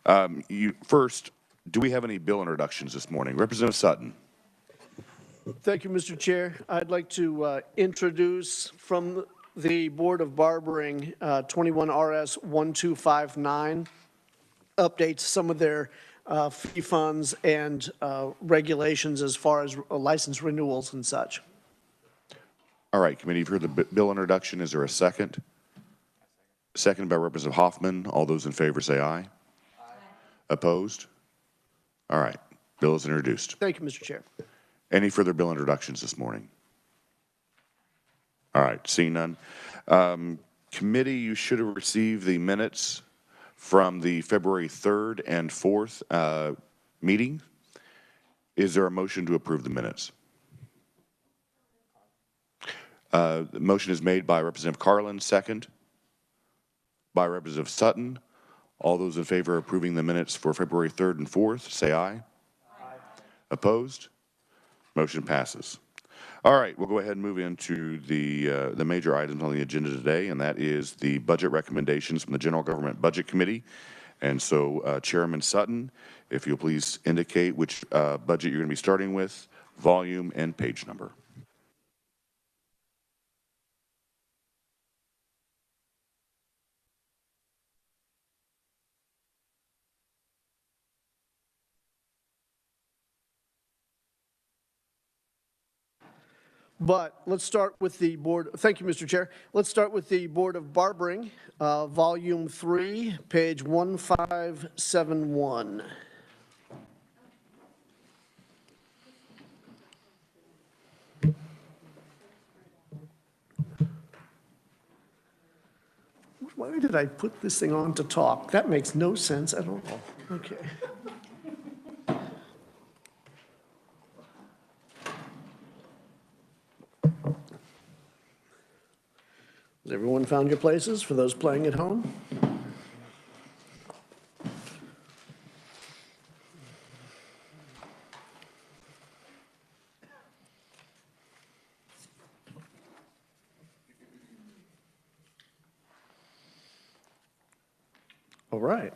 First, do we have any bill introductions this morning? Representative Sutton. Thank you, Mr. Chair. I'd like to introduce from the Board of Barbering 21 RS 1259, updates some of their fee funds and regulations as far as license renewals and such. All right, committee, you've heard the bill introduction. Is there a second? Second by Representative Hoffman. All those in favor say aye. Aye. Opposed? All right, bill is introduced. Thank you, Mr. Chair. Any further bill introductions this morning? All right, seeing none. Committee, you should have received the minutes from the February 3rd and 4th meeting. Is there a motion to approve the minutes? The motion is made by Representative Carlin, second by Representative Sutton. All those in favor of approving the minutes for February 3rd and 4th, say aye. Aye. Opposed? Motion passes. All right, we'll go ahead and move into the major items on the agenda today, and that is the budget recommendations from the General Government Budget Committee. And so, Chairman Sutton, if you'll please indicate which budget you're going to be starting with, volume and page number. But let's start with the board. Thank you, Mr. Chair. Let's start with the Board of Barbering, Volume 3, page 1571. Why did I put this thing on to talk? That makes no sense at all. Okay. Has everyone found your places for those playing at home? All right.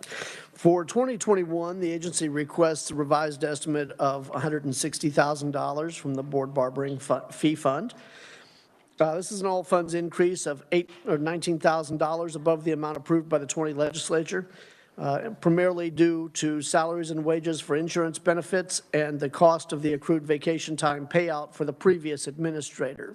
For 2021, the agency requests a revised estimate of $160,000 from the Board Barbering Fee Fund. This is an all funds increase of $19,000 above the amount approved by the 20 legislature, primarily due to salaries and wages for insurance benefits and the cost of the accrued vacation time payout for the previous administrator,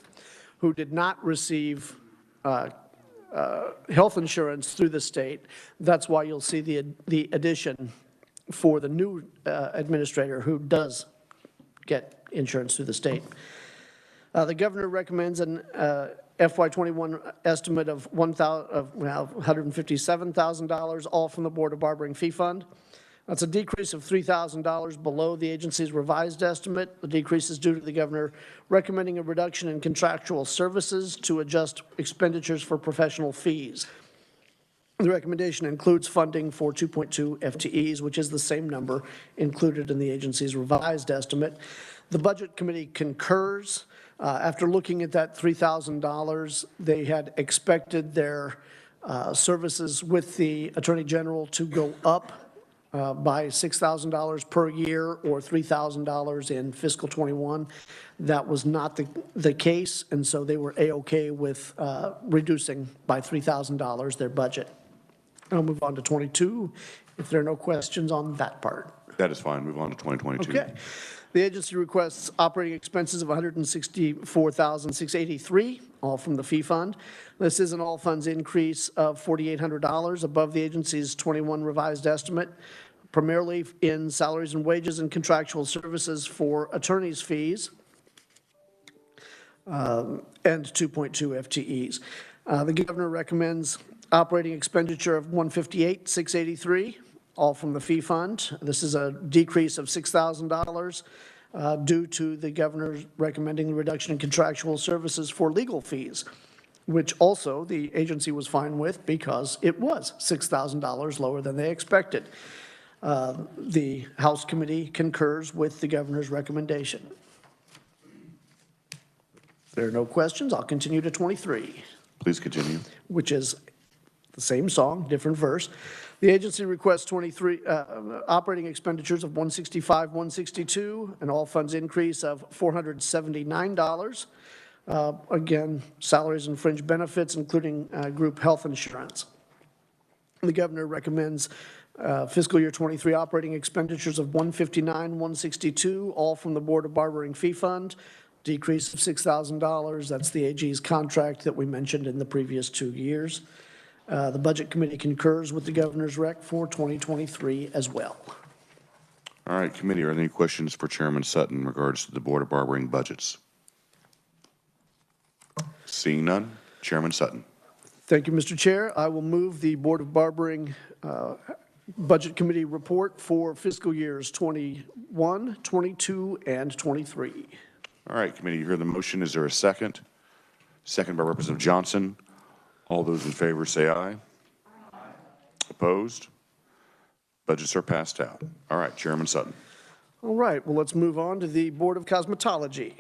who did not receive health insurance through the state. That's why you'll see the addition for the new administrator who does get insurance through the state. The governor recommends an FY21 estimate of $157,000, all from the Board of Barbering Fee Fund. That's a decrease of $3,000 below the agency's revised estimate. The decrease is due to the governor recommending a reduction in contractual services to adjust expenditures for professional fees. The recommendation includes funding for 2.2 FTEs, which is the same number included in the agency's revised estimate. The Budget Committee concurs. After looking at that $3,000, they had expected their services with the Attorney General to go up by $6,000 per year or $3,000 in fiscal 21. That was not the case, and so they were A-OK with reducing by $3,000 their budget. I'll move on to 22 if there are no questions on that part. That is fine. Move on to 2022. Okay. The agency requests operating expenses of $164,683, all from the fee fund. This is an all funds increase of $4,800 above the agency's 21 revised estimate, primarily in salaries and wages and contractual services for attorneys' fees and 2.2 FTEs. The governor recommends operating expenditure of $158,683. All from the fee fund. This is a decrease of $6,000 due to the governor recommending the reduction in contractual services for legal fees, which also the agency was fine with because it was $6,000 lower than they expected. The House Committee concurs with the governor's recommendation. If there are no questions, I'll continue to 23. Please continue. Which is the same song, different verse. The agency requests 23 operating expenditures of $165,162, an all funds increase of $479. Again, salaries and fringe benefits, including group health insurance. The governor recommends fiscal year 23 operating expenditures of $159,162, all from the Board of Barbering Fee Fund, decrease of $6,000. That's the AG's contract that we mentioned in the previous 2 years. The Budget Committee concurs with the governor's rec for 2023 as well. All right, committee, are there any questions for Chairman Sutton in regards to the Board of Barbering budgets? Seeing none, Chairman Sutton. Thank you, Mr. Chair. I will move the Board of Barbering Budget Committee report for fiscal years 21, 22, and 23. All right, committee, you heard the motion. Is there a second? Second by Representative Johnson. All those in favor say aye. Aye. Opposed? Budgets are passed out. All right, Chairman Sutton. All right, well, let's move on to the Board of Cosmetology.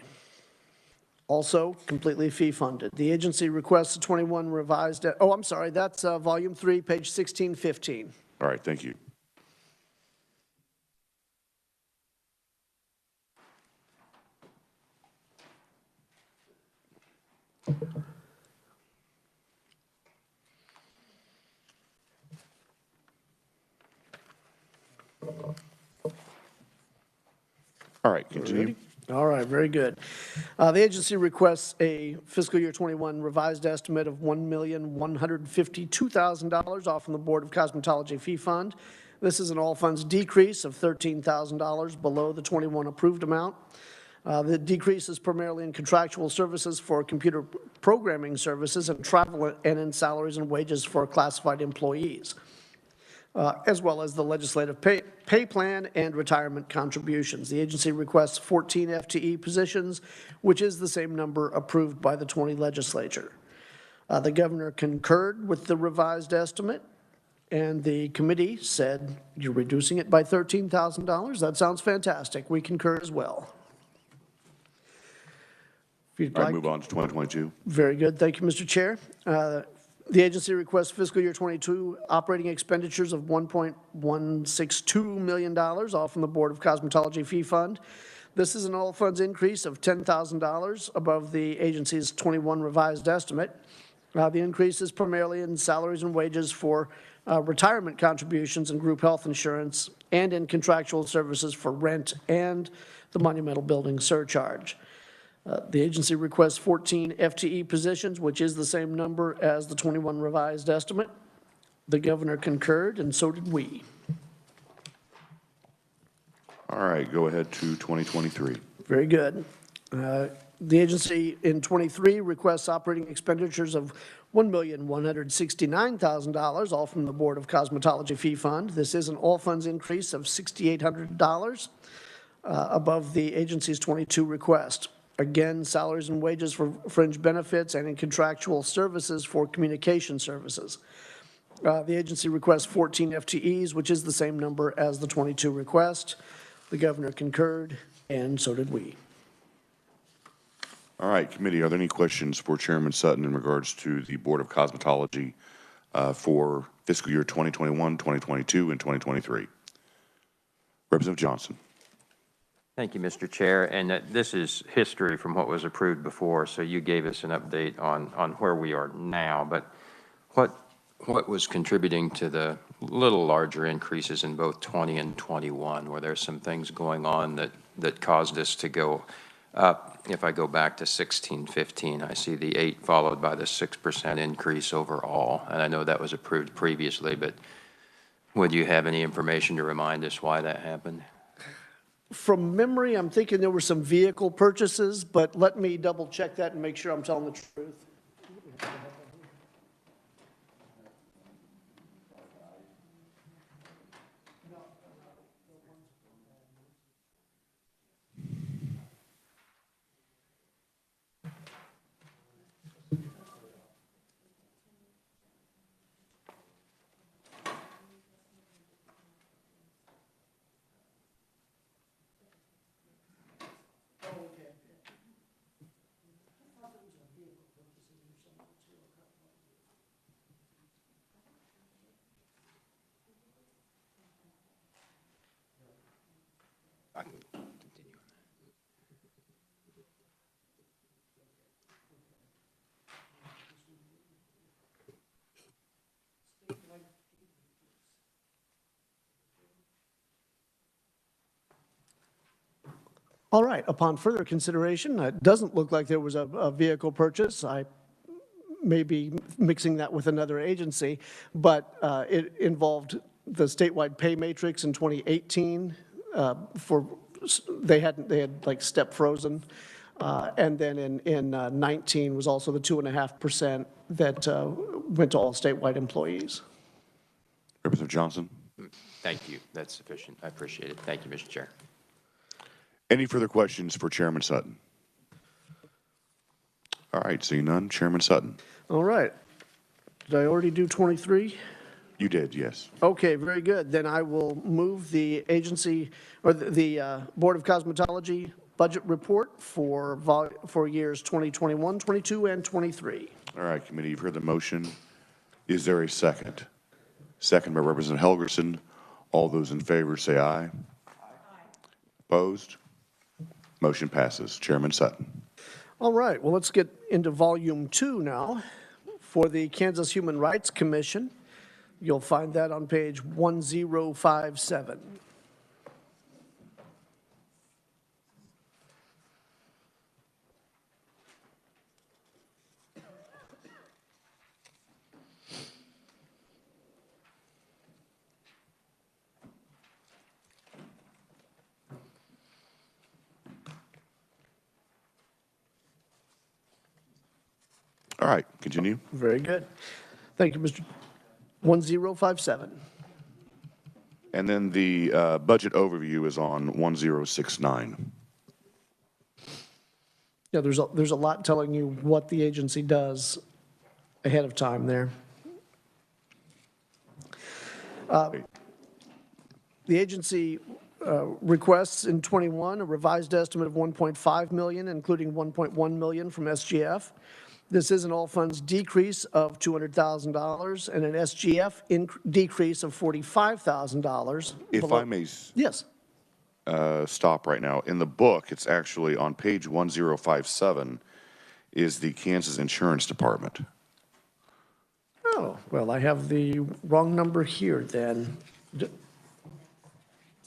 Also completely fee-funded. The agency requests a 21 revised, I'm sorry, that's volume 3, page 1615. All right, thank you. All right, continue. All right, very good. The agency requests a fiscal year 21 revised estimate of $1,152,000 off from the Board of Cosmetology Fee Fund. This is an all funds decrease of $13,000 below the 21 approved amount. The decrease is primarily in contractual services for computer programming services and travel and in salaries and wages for classified employees, as well as the legislative pay plan and retirement contributions. The agency requests 14 FTE positions, which is the same number approved by the 20 legislature. The governor concurred with the revised estimate, and the committee said, you're reducing it by $13,000? That sounds fantastic. We concur as well. If you'd All like, right, move on to 2022. Very good. Thank you, Mr. Chair. The agency requests fiscal year 22 operating expenditures of $1.162 million, all from the Board of Cosmetology Fee Fund. This is an all funds increase of $10,000 above the agency's 21 revised estimate. The increase is primarily in salaries and wages for retirement contributions and group health insurance, and in contractual services for rent and the monumental building surcharge. The agency requests 14 FTE positions, which is the same number as the 21 revised estimate. The governor concurred, and so did we. All right, go ahead to 2023. Very good. The agency in 23 requests operating expenditures of $1,169,000, all from the Board of Cosmetology Fee Fund. This is an all funds increase of $6,800 above the agency's 22 request. Again, salaries and wages for fringe benefits and in contractual services for communication services. The agency requests 14 FTEs, which is the same number as the 22 request. The governor concurred, and so did we. All right, committee, are there any questions for Chairman Sutton in regards to the Board of Cosmetology for fiscal year 2021, 2022, and 2023? Representative Johnson. Thank you, Mr. Chair. And this is history from what was approved before, so you gave us an update on where we are now. But what was contributing to the little larger increases in both 20 and 21? Were there some things going on that caused us to go up? If I go back to 16-15, I see the 8 followed by the 6% increase overall. And I know that was approved previously, but would you have any information to remind us why that happened? From memory, I'm thinking there were some vehicle purchases, but let me double check that and make sure I'm telling the truth. All right, upon further consideration, it doesn't look like there was a vehicle purchase. I may be mixing that with another agency, but it involved the statewide pay matrix in 2018 they had like step frozen. And then in 19 was also the 2.5% that went to all statewide employees. Representative Johnson? Thank you. That's sufficient. I appreciate it. Thank you, Mr. Chair. Any further questions for Chairman Sutton? All right, seeing none, Chairman Sutton. All right. Did I already do 23? You did, yes. Okay, very good. Then I will move the agency, or the Board of Cosmetology budget report for years 2021, 22, and 23. All right, committee, you've heard the motion. Is there a second? Second by Representative Helgerson. All those in favor say aye. Aye. Opposed? Motion passes. Chairman Sutton. All right, well, let's get into Volume 2 now. For the Kansas Human Rights Commission, you'll find that on page 1057. All right, continue. Very good. Thank you, Mr. 1057. And then the budget overview is on 1069. Yeah, there's a lot telling you what the agency does ahead of time there. The agency requests in 21 a revised estimate of 1.5 million, including 1.1 million from SGF. This is an all-funds decrease of $200,000 and an SGF decrease of $45,000. If I may Yes. stop right now. In the book, it's actually on page 1057 is the Kansas Insurance Department. Oh, well, I have the wrong number here then.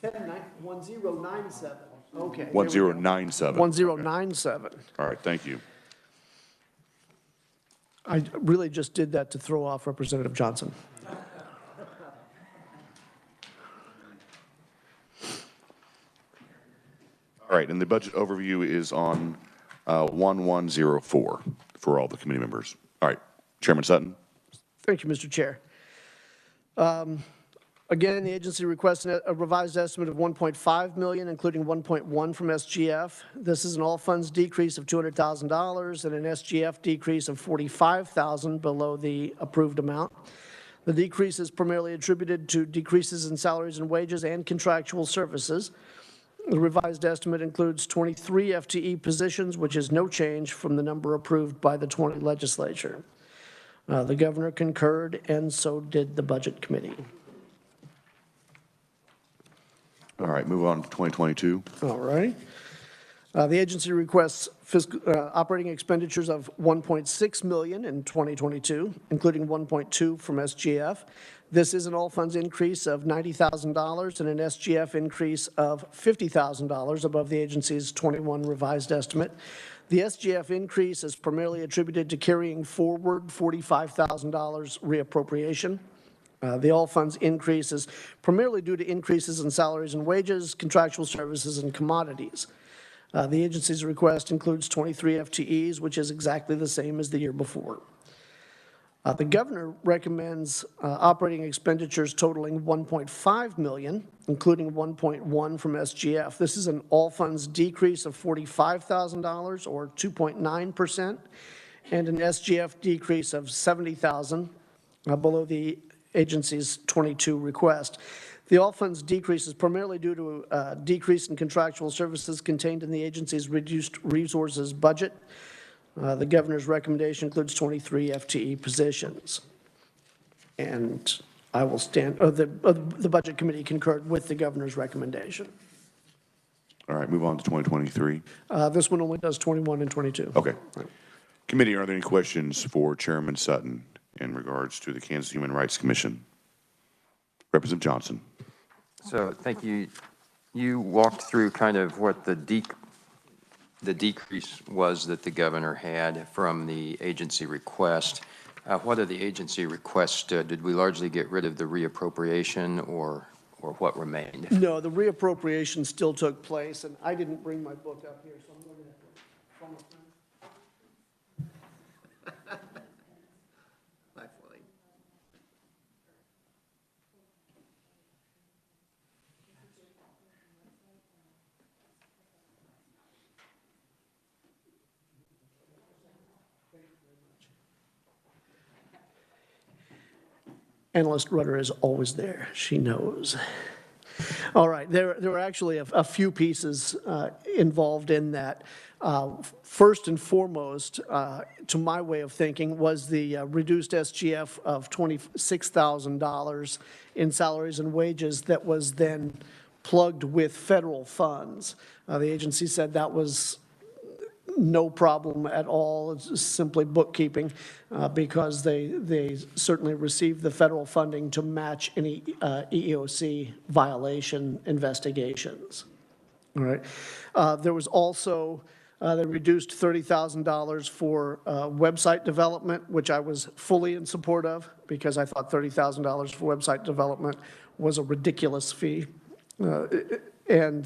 1097. Okay. 1097. 1097. All right, thank you. I really just did that to throw off Representative Johnson. All right, and the budget overview is on 1104 for all the committee members. All right, Chairman Sutton. Thank you, Mr. Chair. Again, the agency requests a revised estimate of 1.5 million, including 1.1 from SGF. This is an all-funds decrease of $200,000 and an SGF decrease of $45,000 below the approved amount. The decrease is primarily attributed to decreases in salaries and wages and contractual services. The revised estimate includes 23 FTE positions, which is no change from the number approved by the 20 legislature. The governor concurred, and so did the budget committee. All right, move on to 2022. All right. The agency requests operating expenditures of 1.6 million in 2022, including 1.2 from SGF. This is an all-funds increase of $90,000 and an SGF increase of $50,000 above the agency's 21 revised estimate. The SGF increase is primarily attributed to carrying forward $45,000 reappropriation. The all-funds increase is primarily due to increases in salaries and wages, contractual services, and commodities. The agency's request includes 23 FTEs, which is exactly the same as the year before. The governor recommends operating expenditures totaling 1.5 million, including 1.1 from SGF. This is an all-funds decrease of $45,000 or 2.9%, and an SGF decrease of $70,000 below the agency's 22 request. The all-funds decrease is primarily due to a decrease in contractual services contained in the agency's reduced resources budget. The governor's recommendation includes 23 FTE positions. And I will stand, the budget committee concurred with the governor's recommendation. All right, move on to 2023. This one only does 21 and 22. Okay. Right. Committee, are there any questions for Chairman Sutton in regards to the Kansas Human Rights Commission? Representative Johnson. So thank you. You walked through kind of what the the decrease was that the governor had from the agency request. What are the agency requests? Did we largely get rid of the reappropriation, or what remained? No, the reappropriation still took place, and I didn't bring my book up here, so I'm looking at it from a friend. Analyst Rudder is always there. She knows. All right, there were actually a few pieces involved in that. First and foremost, to my way of thinking, was the reduced SGF of $26,000 in salaries and wages that was then plugged with federal funds. The agency said that was no problem at all. It's simply bookkeeping because they certainly received the federal funding to match any EEOC violation investigations. All right. There was also, they reduced $30,000 for website development, which I was fully in support of because I thought $30,000 for website development was a ridiculous fee. And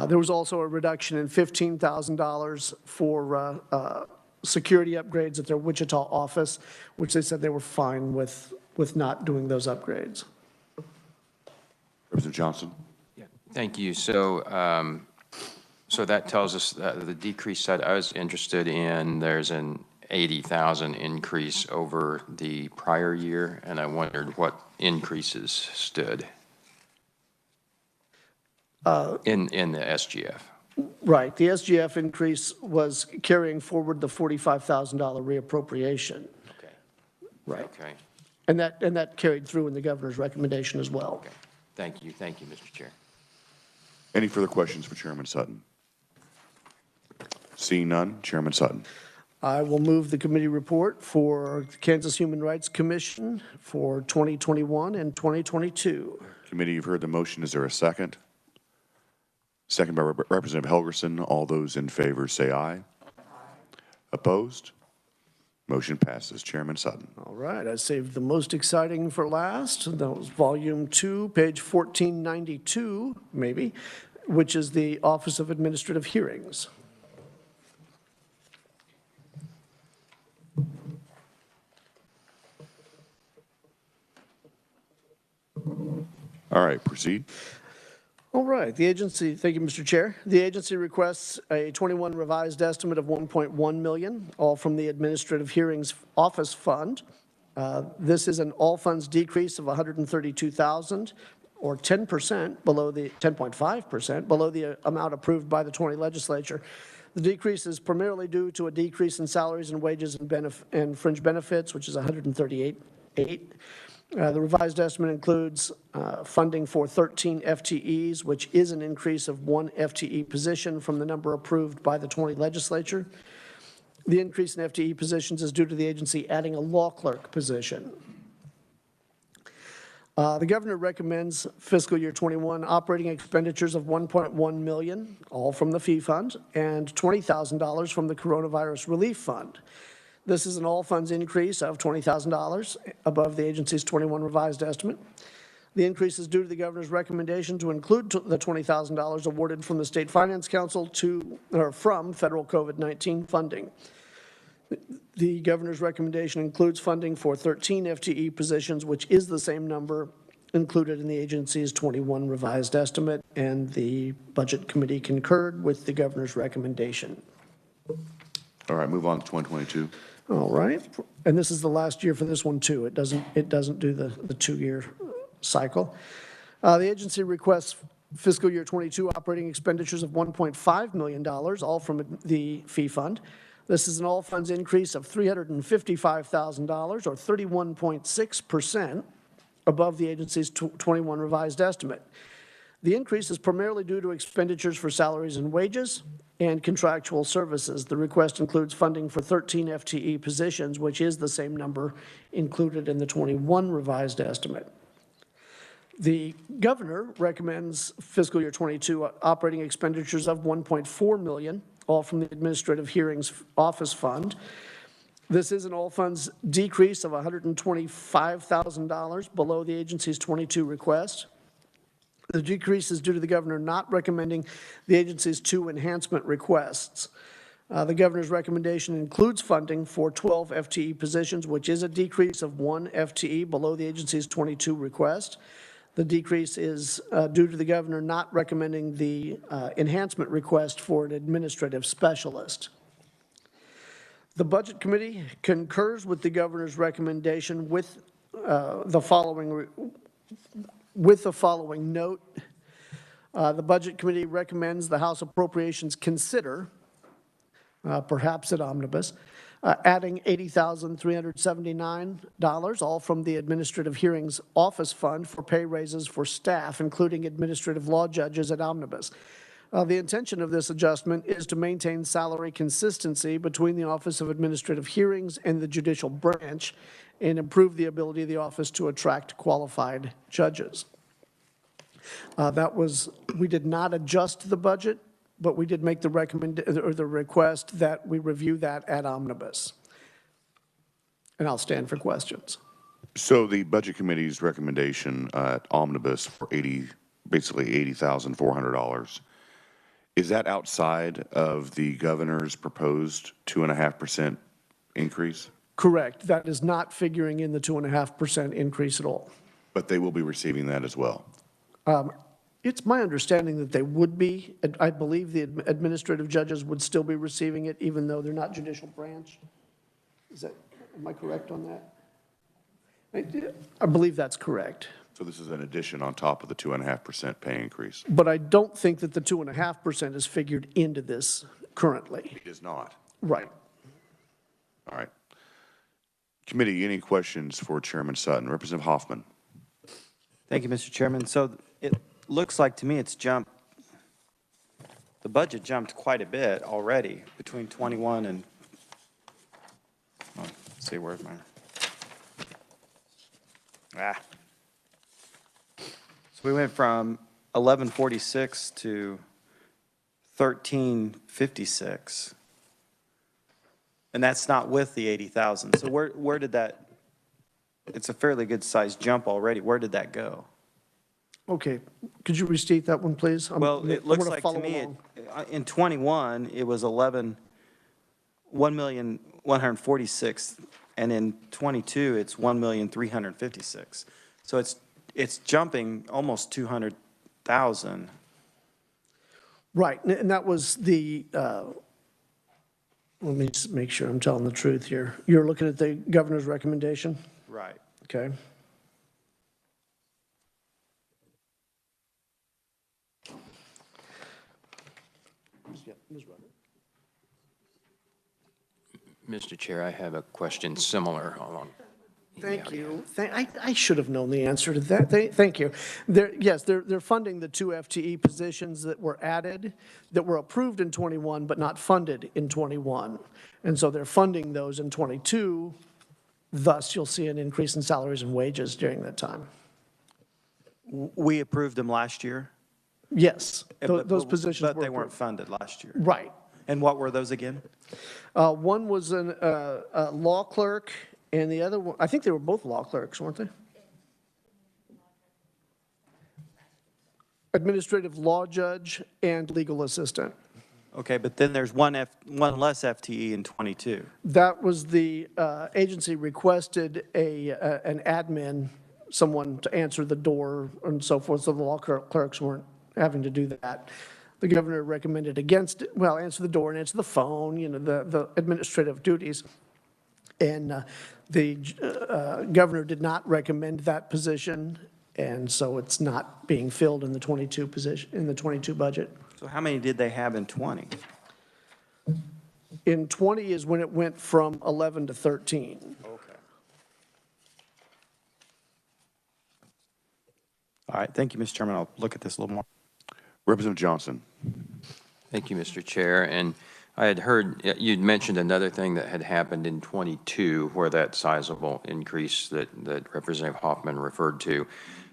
there was also a reduction in $15,000 for security upgrades at their Wichita office, which they said they were fine with not doing those upgrades. Representative Johnson. Yeah, thank you. So, so that tells us that the decrease that I was interested in, there's an 80,000 increase over the prior year, and I wondered what increases stood in the SGF. Right. The SGF increase was carrying forward the $45,000 reappropriation. Okay. Right. Okay. And that carried through in the governor's recommendation as well. Okay. Thank you. Thank you, Mr. Chair. Any further questions for Chairman Sutton? Seeing none, Chairman Sutton. I will move the committee report for the Kansas Human Rights Commission for 2021 and 2022. Committee, you've heard the motion. Is there a second? Second by Representative Helgerson. All those in favor say aye. Aye. Opposed? Motion passes. Chairman Sutton. All right, I saved the most exciting for last. That was volume 2, page 1492, maybe, which is the Office of Administrative Hearings. All right, proceed. All right, the agency, thank you, Mr. Chair. The agency requests a 21 revised estimate of $1.1 million, all from the Administrative Hearings Office Fund. This is an all funds decrease of $132,000, or 10% below the 10.5% below the amount approved by the 20 legislature. The decrease is primarily due to a decrease in salaries and wages and fringe benefits, which is $138,800. The revised estimate includes funding for 13 FTEs, which is an increase of 1 FTE position from the number approved by the 20 legislature. The increase in FTE positions is due to the agency adding a law clerk position. The governor recommends fiscal year 21 operating expenditures of $1.1 million, all from the fee fund, and $20,000 from the coronavirus relief fund. This is an all funds increase of $20,000 above the agency's 21 revised estimate. The increase is due to the governor's recommendation to include the $20,000 awarded from the State Finance Council from federal COVID-19 funding. The governor's recommendation includes funding for 13 FTE positions, which is the same number included in the agency's 21 revised estimate, and the Budget Committee concurred with the governor's recommendation. All right, move on to 2022. All right, and this is the last year for this one too. It doesn't do the 2-year cycle. The agency requests fiscal year 22 operating expenditures of $1.5 million, all from the fee fund. This is an all funds increase of $355,000, or 31.6% above the agency's 21 revised estimate. The increase is primarily due to expenditures for salaries and wages and contractual services. The request includes funding for 13 FTE positions, which is the same number included in the 21 revised estimate. The governor recommends fiscal year '22 operating expenditures of $1.4 million, all from the Administrative Hearings Office Fund. This is an all funds decrease of $125,000 below the agency's '22 request. The decrease is due to the governor not recommending the agency's 2 enhancement requests. The governor's recommendation includes funding for 12 FTE positions, which is a decrease of 1 FTE below the agency's '22 request. The decrease is due to the governor not recommending the enhancement request for an administrative specialist. The Budget Committee concurs with the governor's recommendation with the following note. The Budget Committee recommends the House Appropriations consider, perhaps at omnibus, adding $80,379, all from the Administrative Hearings Office Fund for pay raises for staff, including administrative law judges at omnibus. The intention of this adjustment is to maintain salary consistency between the Office of Administrative Hearings and the judicial branch and improve the ability of the office to attract qualified judges. We did not adjust the budget, but we did make the request that we review that at omnibus. And I'll stand for questions. So the Budget Committee's recommendation at omnibus for basically $80,400, is that outside of the governor's proposed 2.5% increase? Correct. That is not figuring in the 2.5% increase at all. But they will be receiving that as well? It's my understanding that they would be. I believe the administrative judges would still be receiving it, even though they're not judicial branch. Am I correct on that? I believe that's correct. So this is an addition on top of the 2.5% pay increase? But I don't think that the 2.5% is figured into this currently. It is not. Right. All right. Committee, any questions for Chairman Sutton? Representative Hoffman. Thank you, Mr. Chairman. So it looks like to me the budget jumped quite a bit already between 21 and, let's see, where's mine? So we went from 1146 to 1356. And that's not with the 80,000. So where did that, it's a fairly good sized jump already. Where did that go? Okay. Could you restate that one, please? Well, it looks like to me, in 21, it was 1,146,000, and in 22, it's 1,356,000. So it's jumping almost 200,000. Right, and that was the, let me just make sure I'm telling the truth here. You're looking at the governor's recommendation? Right. Okay. Mr. Chair, I have a question similar along. Thank you. I should have known the answer to that. Thank you. Yes, they're funding the 2 FTE positions that were added, that were approved in 21, but not funded in 21. And so they're funding those in 22. Thus, you'll see an increase in salaries and wages during that time. We approved them last year? Yes, those positions were But they weren't approved. funded last year. Right. And what were those again? One was a law clerk, and the other one, I think they were both law clerks, weren't they? Administrative law judge and legal assistant. Okay, but then there's one less FTE in 22. That was the agency requested an admin, someone to answer the door and so forth, so the law clerks weren't having to do that. The governor recommended against it, well, answer the door and answer the phone, you know, the administrative duties. And the governor did not recommend that position, and so it's not being filled in the 22 position, in the 22 budget. So how many did they have in 20? In 20 is when it went from 11 to 13. Okay. All right, thank you, Mr. Chairman. I'll look at this a little more. Representative Johnson. Thank you, Mr. Chair. And I had heard, you'd mentioned another thing that had happened in 22 where that sizable increase that Representative Hoffman referred to.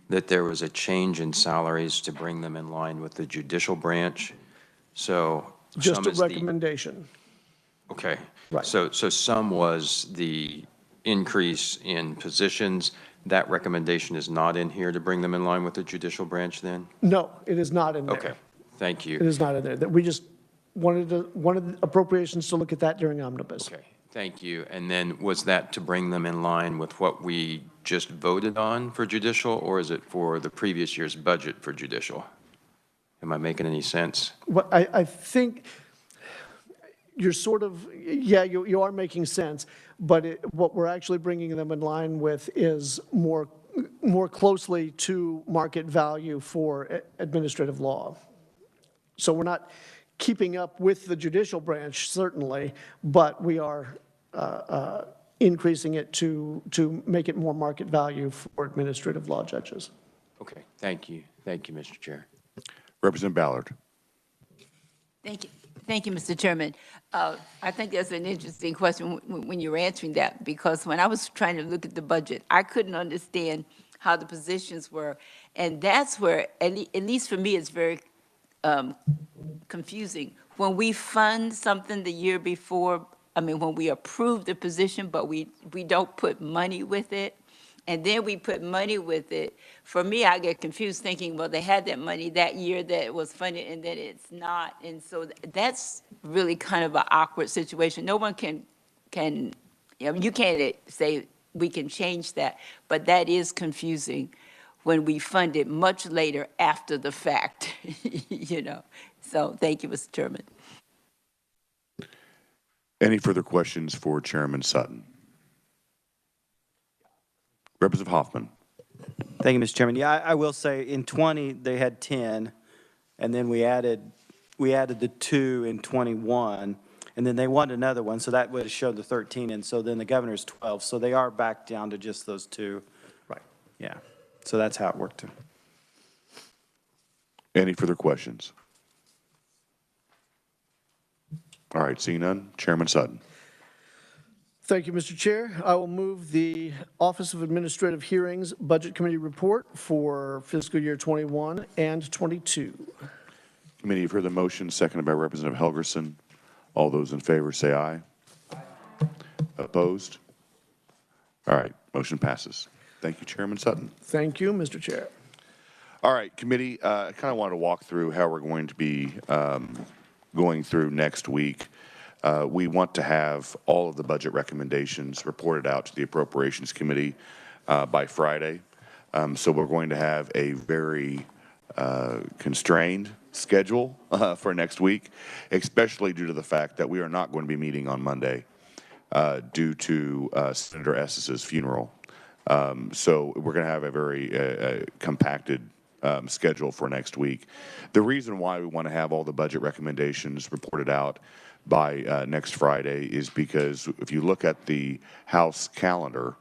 that there was a change in salaries to bring them in line with the judicial branch. So Just some a is the, recommendation. okay. Right. So some was the increase in positions. That recommendation is not in here to bring them in line with the judicial branch then? No, it is not in there. Okay, thank you. It is not in there. That we just wanted appropriations to look at that during omnibus. Okay, thank you. And then was that to bring them in line with what we just voted on for judicial, or is it for the previous year's budget for judicial? Am I making any sense? What I think you're sort of, yeah, you are making sense, but what we're actually bringing them in line with is more closely to market value for administrative law. So we're not keeping up with the judicial branch, certainly, but we are increasing it to make it more market value for administrative law judges. Okay, thank you. Thank you, Mr. Chair. Representative Ballard. Thank you. Thank you, Mr. Chairman. I think that's an interesting question when you're answering that, because when I was trying to look at the budget, I couldn't understand how the positions were. And that's where, at least for me, it's very confusing. When we fund something the year before, I mean, when we approve the position, but we don't put money with it, and then we put money with it, for me, I get confused thinking, well, they had that money that year that was funded, and then it's not. And so that's really kind of an awkward situation. No one can, you know, you can't say we can change that, but that is confusing when we fund it much later after the fact, you know. So thank you, Mr. Chairman. Any further questions for Chairman Sutton? Representative Hoffman. Thank you, Mr. Chairman. Yeah, I will say in 20, they had 10, and then we added the 2 in 21, and then they wanted another one, so that would have showed the 13, and so then the governor's 12. So they are back down to just those 2. Right. Yeah. So that's how it worked. Any further questions? All right, seeing none, Chairman Sutton. Thank you, Mr. Chair. I will move the Office of Administrative Hearings Budget Committee report for fiscal year 21 and 22. Committee, you've heard the motion, seconded by Representative Helgerson. All those in favor say aye. Aye. Opposed? All right, motion passes. Thank you, Chairman Sutton. Thank you, Mr. Chair. All right, committee, I kind of wanted to walk through how we're going to be going through next week. We want to have all of the budget recommendations reported out to the Appropriations Committee by Friday. So we're going to have a very constrained schedule for next week, especially due to the fact that we are not going to be meeting on Monday due to Senator Esses's funeral. So we're going to have a very compacted schedule for next week. The reason why we want to have all the budget recommendations reported out by next Friday is because if you look at the House calendar,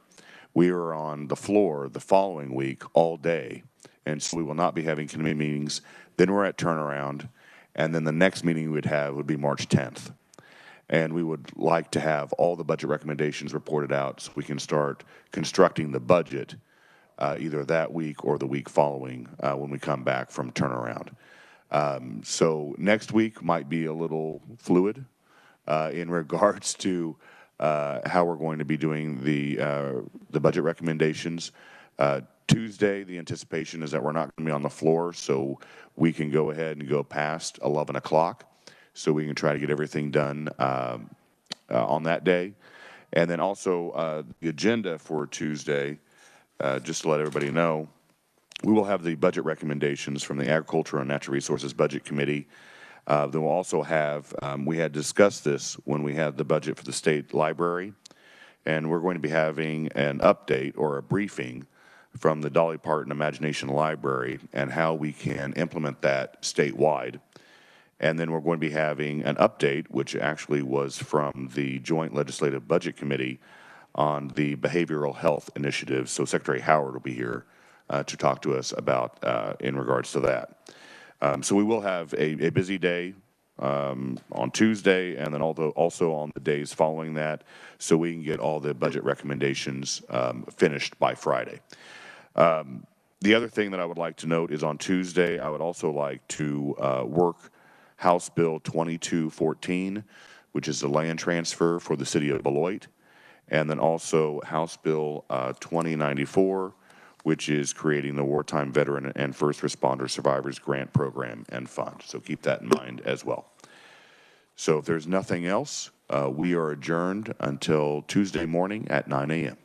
we are on the floor the following week all day, and so we will not be having committee meetings. Then we're at turnaround, and then the next meeting we would have would be March 10th. And we would like to have all the budget recommendations reported out so we can start constructing the budget either that week or the week following when we come back from turnaround. So next week might be a little fluid in regards to how we're going to be doing the budget recommendations. Tuesday, the anticipation is that we're not going to be on the floor, so we can go ahead and go past 11 o'clock, so we can try to get everything done on that day. And then also the agenda for Tuesday, just to let everybody know, we will have the budget recommendations from the Agriculture and Natural Resources Budget Committee. Then we'll also have, we had discussed this when we had the budget for the state library, and we're going to be having an update or a briefing from the Dolly Parton Imagination Library and how we can implement that statewide. And then we're going to be having an update, which actually was from the Joint Legislative Budget Committee on the Behavioral Health Initiative. So Secretary Howard will be here to talk to us about in regards to that. So we will have a busy day on Tuesday, and then also on the days following that, so we can get all the budget recommendations finished by Friday. The other thing that I would like to note is on Tuesday, I would also like to work House Bill 2214, which is the land transfer for the city of Beloit, and then also House Bill 2094, which is creating the Wartime Veteran and First Responder Survivors Grant Program and Fund. So keep that in mind as well. So if there's nothing else, we are adjourned until Tuesday morning at 9 a.m.